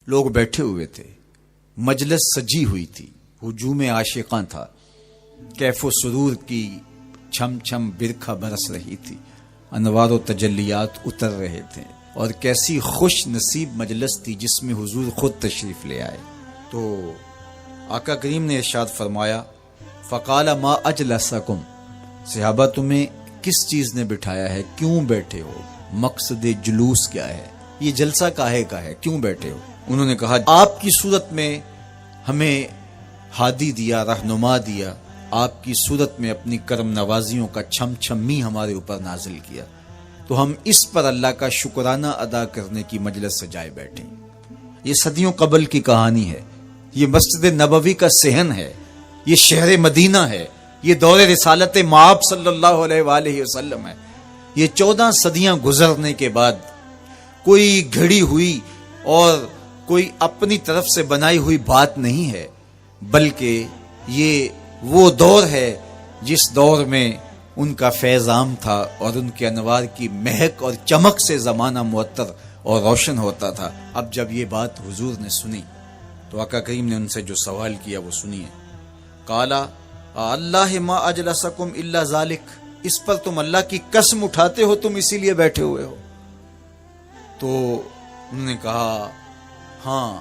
لوگ بیٹھے ہوئے تھے، مجلس سجی ہوئی تھی، ہجوم عاشقاں تھا، کیف و سرور کی چھم چھم برکھا برس رہی تھی، انوار و تجلیات اتر رہے تھے، اور کیسی خوش نصیب مجلس تھی جس میں حضور خود تشریف لے آئے۔ تو آقا کریم نے ارشاد فرمایا، فقال ما اجلسکم، صحابہ تمہیں کس چیز نے بٹھایا ہے، کیوں بیٹھے ہو، مقصد جلوس کیا ہے، یہ جلسہ کاہے کا ہے، کیوں بیٹھے ہو؟ انہوں نے کہا آپ کی صورت میں ہمیں ہادی دیا، رہنما دیا، آپ کی صورت میں اپنی کرم نوازیوں کا چھم چھمی ہمارے اوپر نازل کیا، تو ہم اس پر اللہ کا شکرانہ ادا کرنے کی مجلس سجائے بیٹھے۔ یہ صدیوں قبل کی کہانی ہے، یہ مسجد نبوی کا صحن ہے، یہ شہر مدینہ ہے، یہ دور رسالت مآب صلی اللہ علیہ وآلہ وسلم ہے۔ یہ 14 صدیاں گزرنے کے بعد کوئی گھڑی ہوئی اور کوئی اپنی طرف سے بنائی ہوئی بات نہیں ہے، بلکہ یہ وہ دور ہے جس دور میں ان کا فیض عام تھا اور ان کے انوار کی مہک اور چمک سے زمانہ معطر اور روشن ہوتا تھا۔ اب جب یہ بات حضور نے سنی تو آقا کریم نے ان سے جو سوال کیا وہ سنیے۔ قالا اللہ ما اجلسکم الا ذالک، اس پر تم اللہ کی قسم اٹھاتے ہو تم اسی لیے بیٹھے ہوئے ہو؟ تو انہوں نے کہا ہاں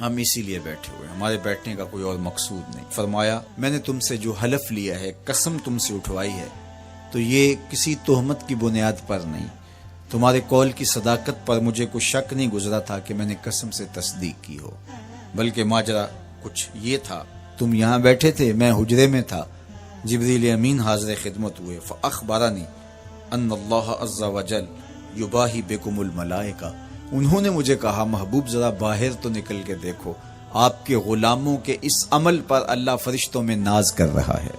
ہم اسی لیے بیٹھے ہوئے، ہمارے بیٹھنے کا کوئی اور مقصود نہیں۔ فرمایا میں نے تم سے جو حلف لیا ہے، قسم تم سے اٹھوائی ہے، تو یہ کسی تہمت کی بنیاد پر نہیں، تمہارے قول کی صداقت پر مجھے کوئی شک نہیں گزرا تھا کہ میں نے قسم سے تصدیق کی ہو، بلکہ ماجرا کچھ یہ تھا، تم یہاں بیٹھے تھے، میں حجرے میں تھا، جبریل امین حاضر خدمت ہوئے، فاخبرنی ان اللہ عز وجل یباہی بکم الملائکہ، انہوں نے مجھے کہا محبوب ذرا باہر تو نکل کے دیکھو، آپ کے غلاموں کے اس عمل پر اللہ فرشتوں میں ناز کر رہا ہے۔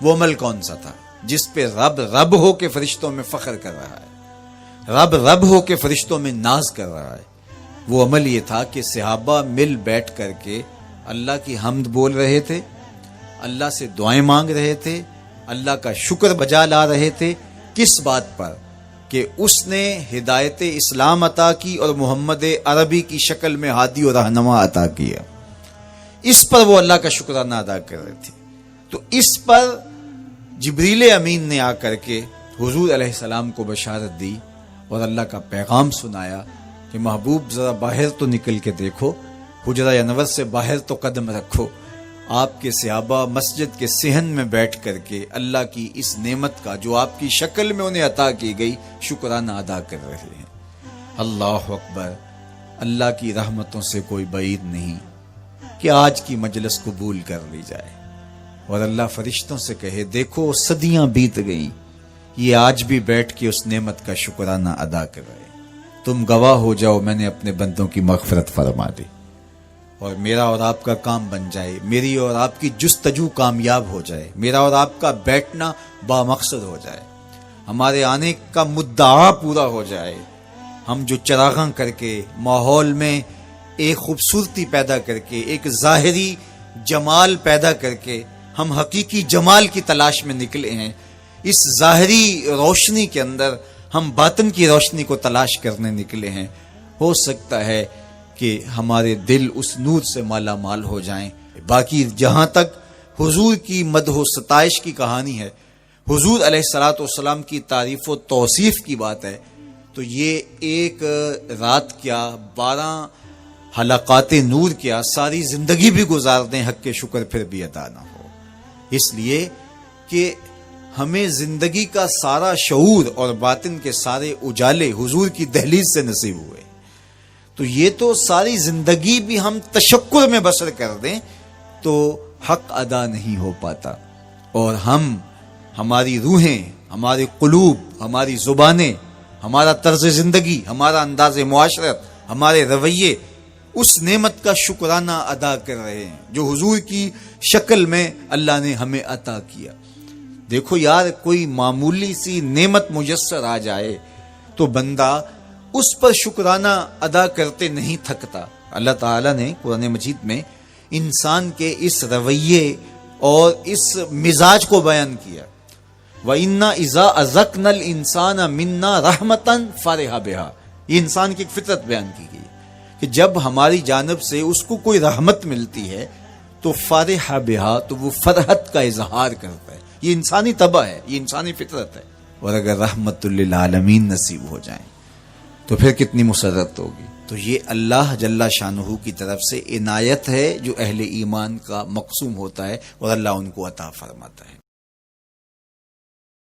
وہ عمل کون سا تھا جس پہ رب رب ہو کے فرشتوں میں فخر کر رہا ہے، رب رب ہو کے فرشتوں میں ناز کر رہا ہے؟ وہ عمل یہ تھا کہ صحابہ مل بیٹھ کر کے اللہ کی حمد بول رہے تھے، اللہ سے دعائیں مانگ رہے تھے، اللہ کا شکر بجا لا رہے تھے۔ کس بات پر؟ کہ اس نے ہدایت اسلام عطا کی اور محمد عربی کی شکل میں ہادی و رہنما عطا کیا، اس پر وہ اللہ کا شکرانہ ادا کر رہے تھے۔ تو اس پر جبریل امین نے آ کر کے حضور علیہ السلام کو بشارت دی اور اللہ کا پیغام سنایا کہ محبوب ذرا باہر تو نکل کے دیکھو، حجرہ انور سے باہر تو قدم رکھو، آپ کے صحابہ مسجد کے صحن میں بیٹھ کر کے اللہ کی اس نعمت کا جو آپ کی شکل میں انہیں عطا کی گئی شکرانہ ادا کر رہے ہیں۔ اللہ اکبر، اللہ کی رحمتوں سے کوئی بعید نہیں کہ آج کی مجلس قبول کر لی جائے اور اللہ فرشتوں سے کہے دیکھو صدیاں بیت گئیں، یہ آج بھی بیٹھ کے اس نعمت کا شکرانہ ادا کر رہے، تم گواہ ہو جاؤ میں نے اپنے بندوں کی مغفرت فرما دی اور میرا اور آپ کا کام بن جائے، میری اور آپ کی جستجو کامیاب ہو جائے، میرا اور آپ کا بیٹھنا بامقصد ہو جائے، ہمارے آنے کا مدعا پورا ہو جائے، ہم جو چراغاں کر کے ماحول میں ایک خوبصورتی پیدا کر کے، ایک ظاہری جمال پیدا کر کے ہم حقیقی جمال کی تلاش میں نکلے ہیں، اس ظاہری روشنی کے اندر ہم باطن کی روشنی کو تلاش کرنے نکلے ہیں، ہو سکتا ہے کہ ہمارے دل اس نور سے مالا مال ہو جائیں۔ باقی جہاں تک حضور کی مدح و ستائش کی کہانی ہے، حضور علیہ الصلوۃ والسلام کی تعریف و توصیف کی بات ہے، تو یہ ایک رات کیا 12 حلقات نور کیا ساری زندگی بھی گزار دیں حق کے شکر پھر بھی ادا نہ ہو، اس لیے کہ ہمیں زندگی کا سارا شعور اور باطن کے سارے اجالے حضور کی دہلیز سے نصیب ہوئے، تو یہ تو ساری زندگی بھی ہم تشکر میں بسر کر دیں تو حق ادا نہیں ہو پاتا، اور ہماری روحیں، ہمارے قلوب، ہماری زبانیں، ہمارا طرز زندگی، ہمارا انداز معاشرت، ہمارے رویے اس نعمت کا شکرانہ ادا کر رہے ہیں جو حضور کی شکل میں اللہ نے ہمیں عطا کیا۔ دیکھو یار، کوئی معمولی سی نعمت میسر آ جائے تو بندہ اس پر شکرانہ ادا کرتے نہیں تھکتا۔ اللہ تعالیٰ نے قرآن مجید میں انسان کے اس رویے اور اس مزاج کو بیان کیا، وَإِنَّا إِذَا أَذَقْنَا الْإِنسَانَ مِنَّا رَحْمَةً فَرِحَ بِهَا، یہ انسان کی ایک فطرت بیان کی گئی، کہ جب ہماری جانب سے اس کو کوئی رحمت ملتی ہے تو فرح بہا، تو وہ فرحت کا اظہار کرتا ہے. یہ انسانی طبع ہے، یہ انسانی فطرت ہے. اور اگر رحمت للعالمین نصیب ہو جائیں تو پھر کتنی مسرت ہوگی. تو یہ اللہ جل شانہ کی طرف سے عنایت ہے جو اہل ایمان کا مقسوم ہوتا ہے اور اللہ ان کو عطا فرماتا ہے.